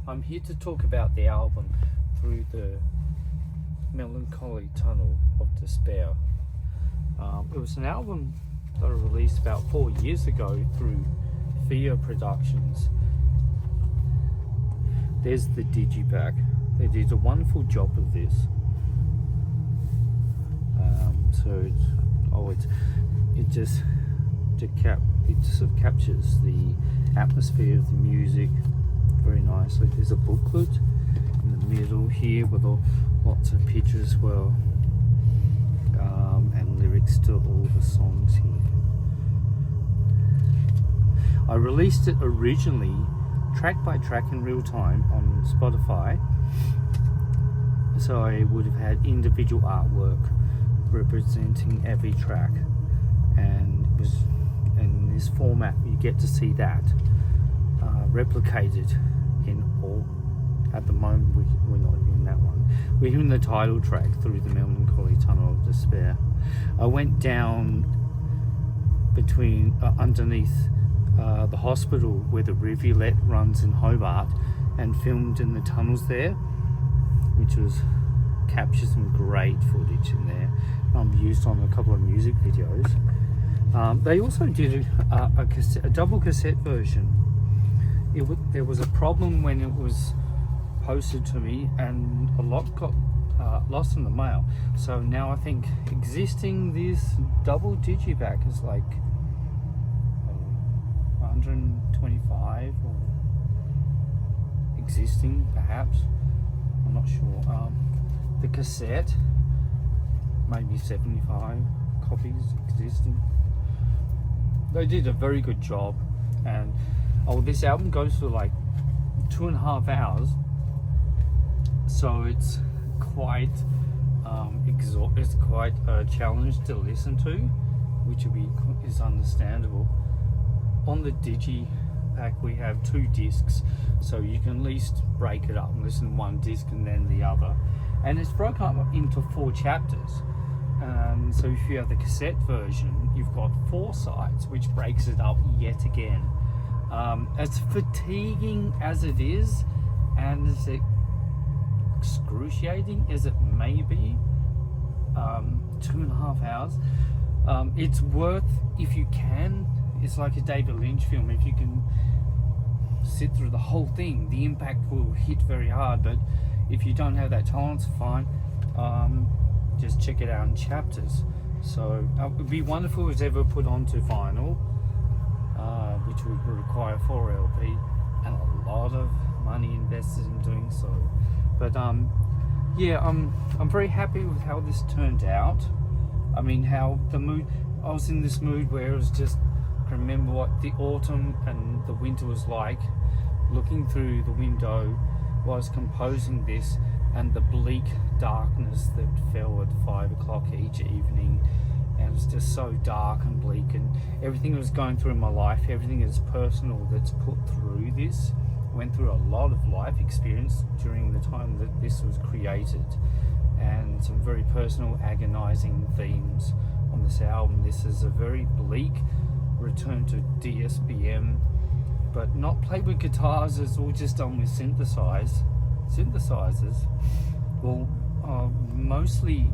I'm here to talk about the album Through the Melancholy Tunnel of Despair. It was an album that I released about 4 years ago through Thea Productions. There's the digipack. They did a wonderful job of this. It just sort of captures the atmosphere of the music very nicely. There's a booklet in the middle here with lots of pictures as well, and lyrics to all the songs here. I released it originally track by track in real time on Spotify, so I would have had individual artwork representing every track, and it was in this format you get to see that replicated in all. At the moment we're not hearing that one, we're hearing the title track, Through the Melancholy Tunnel of Despair. I went down between underneath the hospital where the rivulet runs in Hobart and filmed in the tunnels there, which was captured some great footage in there, used on a couple of music videos. They also did a double cassette version. There was a problem when it was posted to me, and a lot got lost in the mail. So now I think existing this double digipack is like 125 or existing, perhaps. I'm not sure. The cassette, maybe 75 copies existing. They did a very good job, and this album goes for like 2.5 hours, so it's quite it's quite a challenge to listen to, which is understandable. On the digipack we have 2 discs, so you can at least break it up and listen to one disc and then the other, and it's broken up into 4 chapters. So if you have the cassette version, you've got 4 sides, which breaks it up yet again. As fatiguing as it is, and as excruciating as it may be, 2.5 hours, it's worth, if you can. It's like a David Lynch film. If you can sit through the whole thing, the impact will hit very hard, but if you don't have that tolerance, fine. Just check it out in chapters. So it would be wonderful if it was ever put onto vinyl, which would require 4 LP and a lot of money invested in doing so. But yeah, I'm very happy with how this turned out. I mean, how the mood, I was in this mood where it was just, I can remember what the autumn and the winter was like, looking through the window while I was composing this, and the bleak darkness that fell at 5 o'clock each evening, and it was just so dark and bleak, and everything that was going through in my life, everything that's personal that's put through this, went through a lot of life experience during the time that this was created, and some very personal, agonizing themes on this album. This is a very bleak return to DSBM, but not played with guitars, it's all just done with synthesizers. Well, mostly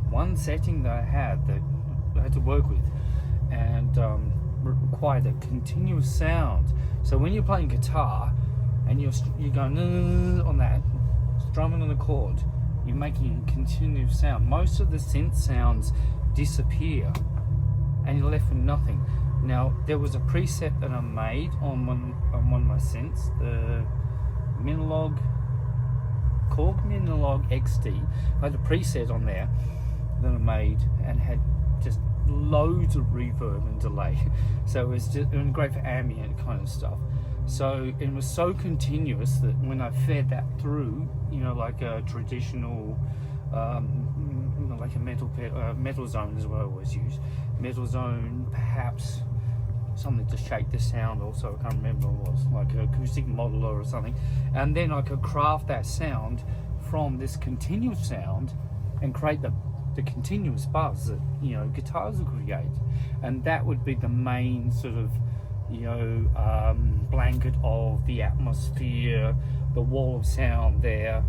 one setting that I had to work with, and required a continuous sound. So when you're playing guitar and you're going on that, strumming on the chord, you're making a continuous sound. Most of the synth sounds disappear and you're left with nothing. Now, there was a preset that I made on one of my synths, the Korg Minilogue XD. I had a preset on there that I made and had just loads of reverb and delay. So it was great for ambient kind of stuff. So it was so continuous that when I fed that through, like a traditional, like a metal zone is what I always use. Metal zone, perhaps something to shake the sound also, I can't remember what it was, like an acoustic modeler or something, and then I could craft that sound from this continuous sound and create the continuous buzz that guitars would create, and that would be the main sort of blanket of the atmosphere, the wall of sound there,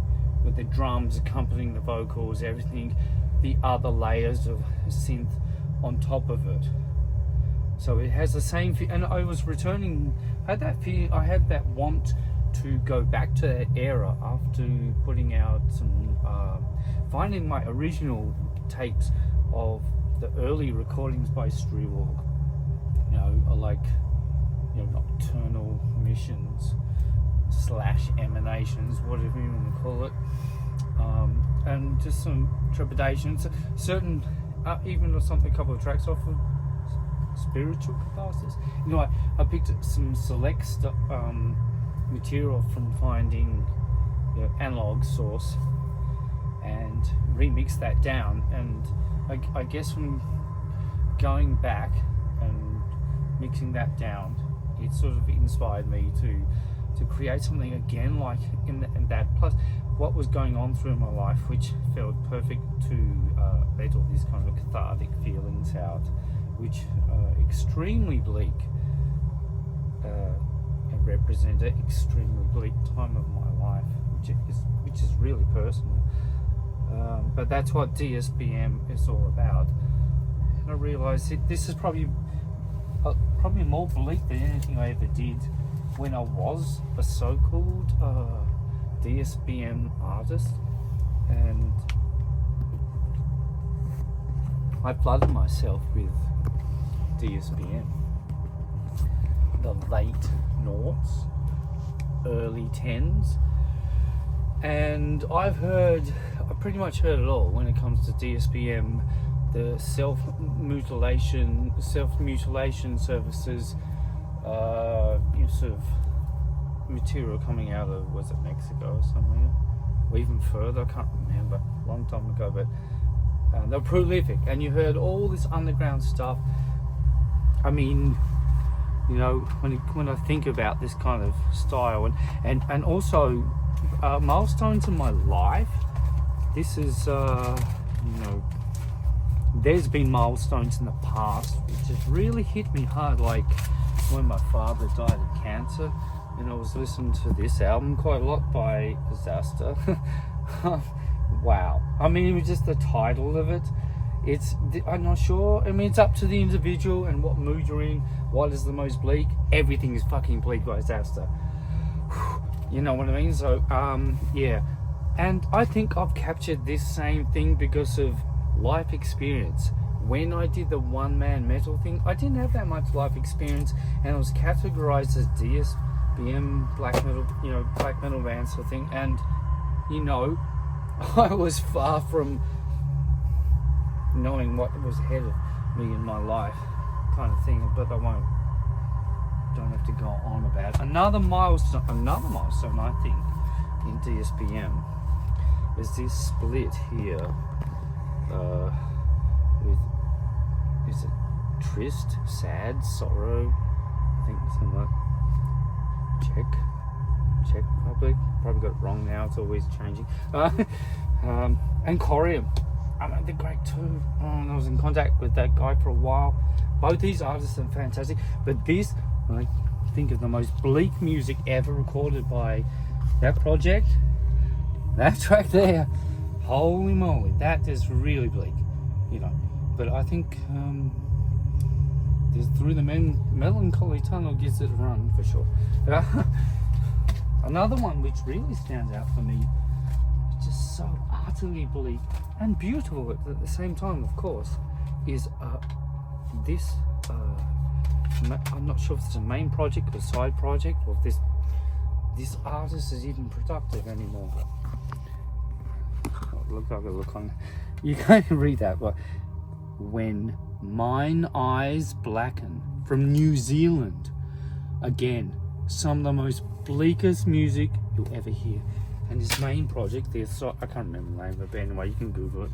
with the drums accompanying the vocals, everything, the other layers of synth on top of it. So it has the same feel, and I was returning, I had that feeling, I had that want to go back to that era after putting out some, finding my original takes of the early recordings by 𝕬𝖓𝖏𝖓, like, nocturnal missions / emanations, whatever you want to call it, and just some trepidations, certain, even or something, a couple of tracks off of spiritual catharsis. I picked some select material from finding analog source and remixed that down, and I guess from going back and mixing that down, it sort of inspired me to create something again, like in that, plus what was going on through my life, which felt perfect to let all these kind of cathartic feelings out, which extremely bleak, and represent an extremely bleak time of my life, which is really personal. But that's what DSBM is all about. And I realised this is probably more bleak than anything I ever did when I was a so-called DSBM artist, and I flooded myself with DSBM, the late noughts, early tens, and I pretty much heard it all when it comes to DSBM, the self-mutilation services, sort of material coming out of, was it Mexico or somewhere, or even further, I can't remember, a long time ago, but they're prolific, and you heard all this underground stuff. I mean, when I think about this kind of style, and also milestones in my life, this is there's been milestones in the past which has really hit me hard, like when my father died of cancer, and I was listening to this album quite a lot by 𝕬𝖓𝖓𝖓𝖊𝑑. Wow. I mean, it was just the title of it. I'm not sure. I mean, it's up to the individual and what mood you're in. What is the most bleak? Everything is fucking bleak by 𝕬𝖓𝖓𝖓. You know what I mean? So, yeah. And I think I've captured this same thing because of life experience. When I did the one-man metal thing, I didn't have that much life experience, and I was categorized as DSBM, black metal band sort of thing, and I was far from knowing what was ahead of me in my life, kind of thing, but don't have to go on about it. Another milestone I think in DSBM is this split here, with, is it trist, sad, sorrow, I think something like Czech Republic, probably got it wrong now, it's always changing, and Corium. I mean, they're great too. I was in contact with that guy for a while. Both these artists are fantastic, but this, when I think of the most bleak music ever recorded by that project, that track there, holy moly, that is really bleak, but I think there's Through the Melancholy Tunnel gives it a run for sure. Another one which really stands out for me, just so utterly bleak and beautiful at the same time, of course, is this, I'm not sure if it's a main project or a side project, or if this artist is even productive anymore. Look on, you can't read that, but When Mine Eyes Blacken from New Zealand. Again, some of the most bleakest music you'll ever hear. And his main project, I can't remember the name of it, but anyway, you can Google it.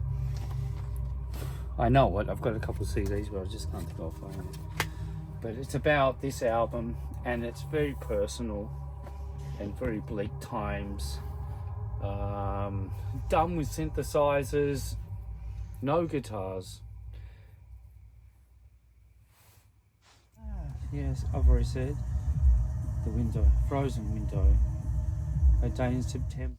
I know it, I've got a couple of CDs, but I just can't think of it. But it's about this album, and it's very personal and very bleak times. Done with synthesizers, no guitars. Yes, I've already said the window, frozen window. A day in September.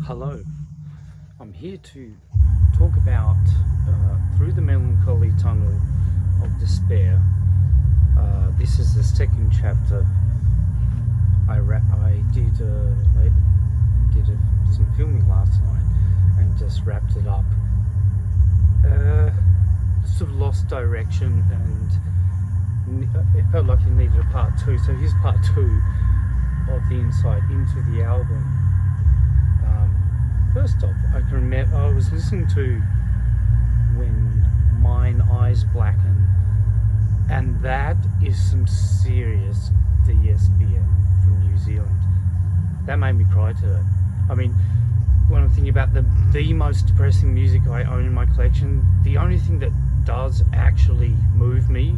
Hello, I'm here to talk about Through the Melancholy Tunnel of Despair. This is the second chapter. I did some filming last night and just wrapped it up. Sort of lost direction and it felt like it needed a part two. So here's part two of the insight into the album. First off, I can remember I was listening to When Mine Eyes Blacken, and that is some serious DSBM from New Zealand. That made me cry today. I mean, when I'm thinking about the most depressing music I own in my collection, the only thing that does actually move me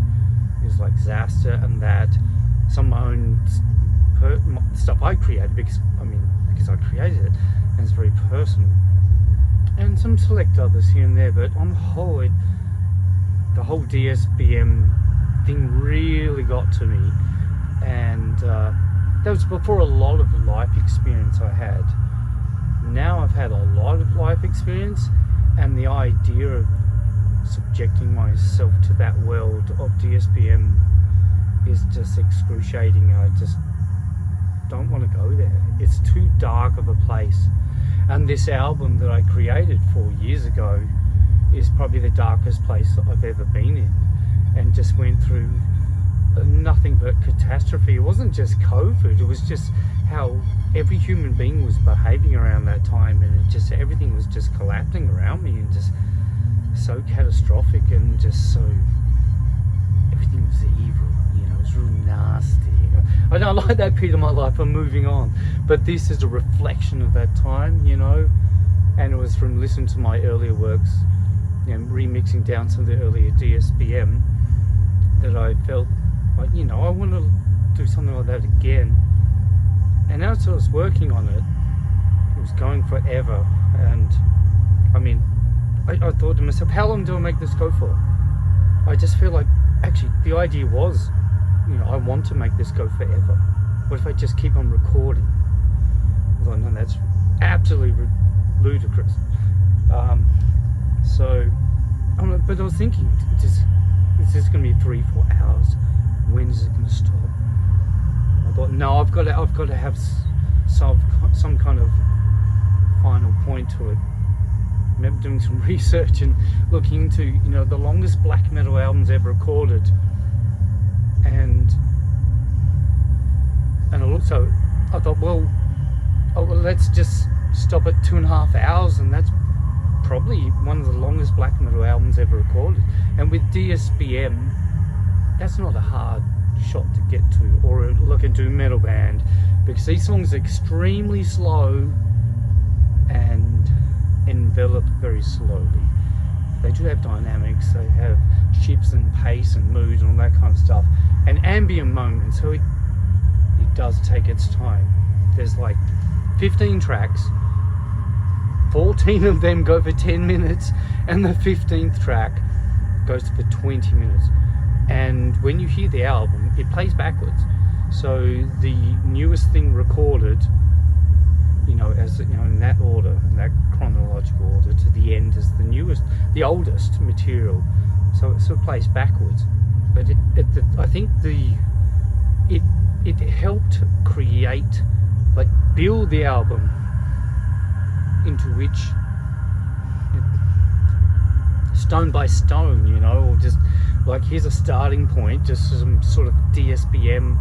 is like Xasta and that, some of my own stuff I created because I created it. And it's very personal, and some select others here and there, but on the whole, the whole DSBM thing really got to me, and that was before a lot of life experience I had. Now I've had a lot of life experience, and the idea of subjecting myself to that world of DSBM is just excruciating. I just don't want to go there. It's too dark of a place. And this album that I created 4 years ago is probably the darkest place that I've ever been in, and just went through nothing but catastrophe. It wasn't just COVID, it was just how every human being was behaving around that time, and it just, everything was just collapsing around me, and just so catastrophic, and just so, everything was evil, you know, it was real nasty. I don't like that period of my life, I'm moving on. But this is a reflection of that time, you know, and it was from listening to my earlier works, you know, remixing down some of the earlier DSBM, that I felt like, you know, I want to do something like that again. And as I was working on it, it was going forever. And I mean, I thought to myself, how long do I make this go for? I just feel like, actually, the idea was, you know, I want to make this go forever. What if I just keep on recording? I thought, no, that's absolutely ludicrous. But I was thinking, is this going to be 3-4 hours? When is it going to stop? I thought, no, I've got to have some kind of final point to it. I remember doing some research and looking into, you know, the longest black metal albums ever recorded. And also I thought, well, let's just stop at 2.5 hours, and that's probably one of the longest black metal albums ever recorded. And with DSBM, that's not a hard shot to get to, or look into a metal band, because these songs are extremely slow and envelop very slowly. They do have dynamics, they have shifts and pace and mood and all that kind of stuff, and ambient moments, so it does take its time. There's like 15 tracks, 14 of them go for 10 minutes, and the 15th track goes for 20 minutes. And when you hear the album, it plays backwards. So the newest thing recorded, you know, as you know, in that order, in that chronological order, to the end is the newest, the oldest material. So it sort of plays backwards. But I think it helped create, like, build the album into which, stone by stone, you know, or just like, here's a starting point, just some sort of DSBM,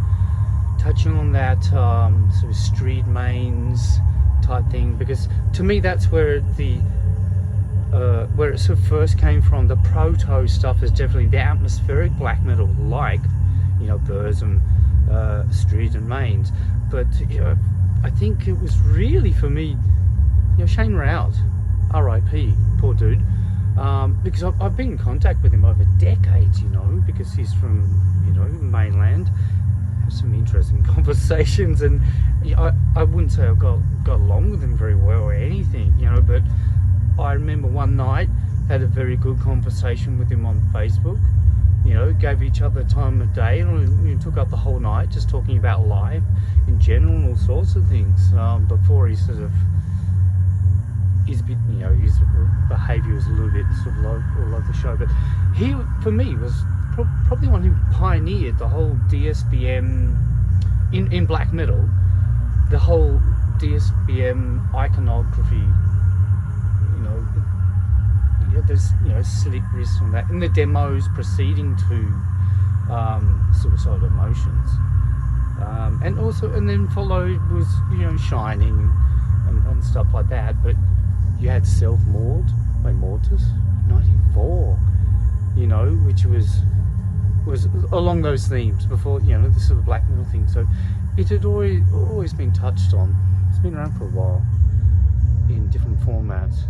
touching on that sort of street mains type thing, because to me that's where it sort of first came from. The proto stuff is definitely the atmospheric black metal, like, you know, Birds and Street and Mains. But, you know, I think it was really, for me, you know, Shane Rouse, R.I.P., poor dude, because I've been in contact with him over decades, you know, because he's from, you know, mainland. Have some interesting conversations, and I wouldn't say I got along with him very well or anything, you know, but I remember one night had a very good conversation with him on Facebook. You know, gave each other time of day, and we took up the whole night just talking about life in general and all sorts of things. Before he sort of, his bit, you know, his behaviour was a little bit sort of low all over the show. But he, for me, was probably one who pioneered the whole DSBM in black metal, the whole DSBM iconography. You know, there's, you know, slick wrists on that, and the demos preceding to Suicidal Emotions, and then followed was, you know, Shining and stuff like that. But you had Self-Mord by Mortis, 94, you know, which was along those themes before, you know, this sort of black metal thing. So it had always been touched on. It's been around for a while in different formats.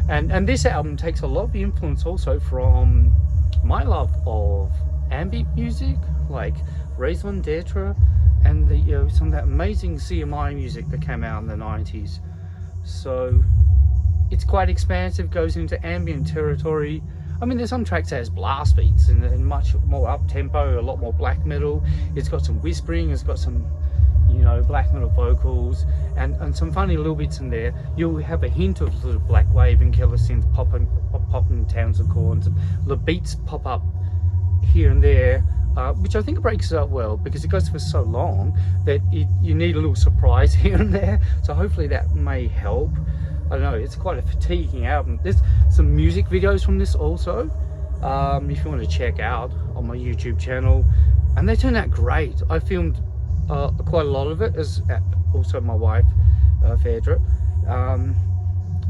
And this album takes a lot of influence also from my love of ambient music, like 𝕬𝖑𝖗𝖔𝖚𝖌𝍍, and the, you know, some of that amazing CMI music that came out in the 90s. So it's quite expansive, goes into ambient territory. I mean, there's some tracks that has blast beats and much more up tempo, a lot more black metal. It's got some whispering, it's got some, you know, black metal vocals, and some funny little bits in there. You'll have a hint of sort of black wave and killer synth popping Townsend chords. The beats pop up here and there, which I think breaks it up well, because it goes for so long that you need a little surprise here and there. So hopefully that may help. I don't know, it's quite a fatiguing album. There's some music videos from this also, if you want to check out on my YouTube channel, and they turned out great. I filmed quite a lot of it, as also my wife Phaedra.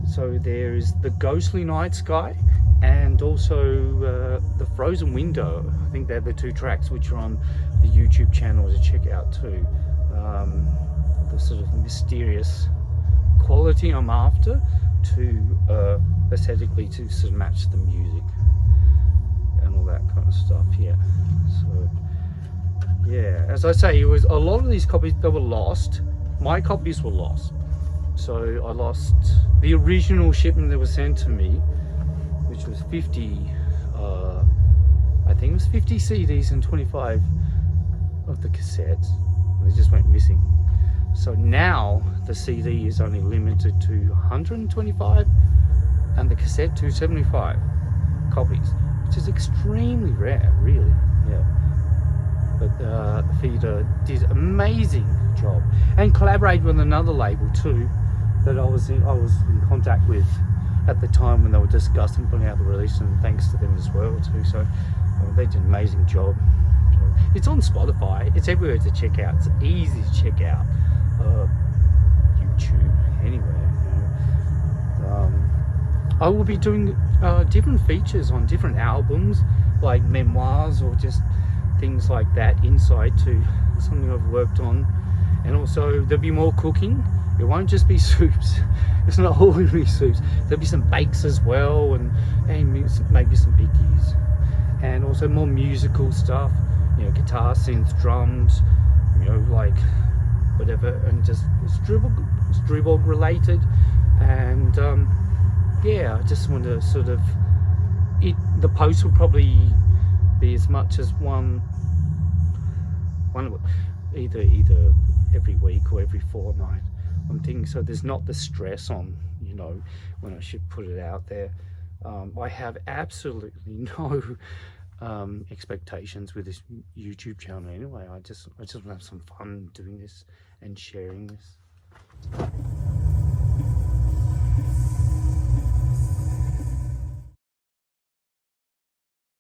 So there is The Ghostly Night Sky and also The Frozen Window. I think they're the two tracks which are on the YouTube channel to check out too. The sort of mysterious quality I'm after, to aesthetically to sort of match the music and all that kind of stuff. Yeah, so yeah, as I say, it was a lot of these copies that were lost. My copies were lost, so I lost the original shipment that was sent to me, which was 50 I think it was 50 CDs and 25 of the cassettes. They just went missing. So now the CD is only limited to 125 and the cassette to 75 copies, which is extremely rare, really. Yeah. But Feeder did an amazing job and collaborated with another label too that I was in contact with at the time when they were discussing putting out the release, and thanks to them as well too. So they did an amazing job. It's on Spotify, it's everywhere to check out, it's easy to check out. YouTube, anywhere, you know. I will be doing different features on different albums, like memoirs or just things like that, insight to something I've worked on. And also there'll be more cooking. It won't just be soups. It's not all going to be soups. There'll be some bakes as well, and maybe some bickies, and also more musical stuff, you know, guitar, synth, drums, you know, like whatever, and just Striborg related. And yeah, I just want to sort of, the post will probably be as much as one either every week or every fortnight. I'm thinking, so there's not the stress on, you know, when I should put it out there. I have absolutely no expectations with this YouTube channel anyway. I just want to have some fun doing this and sharing this.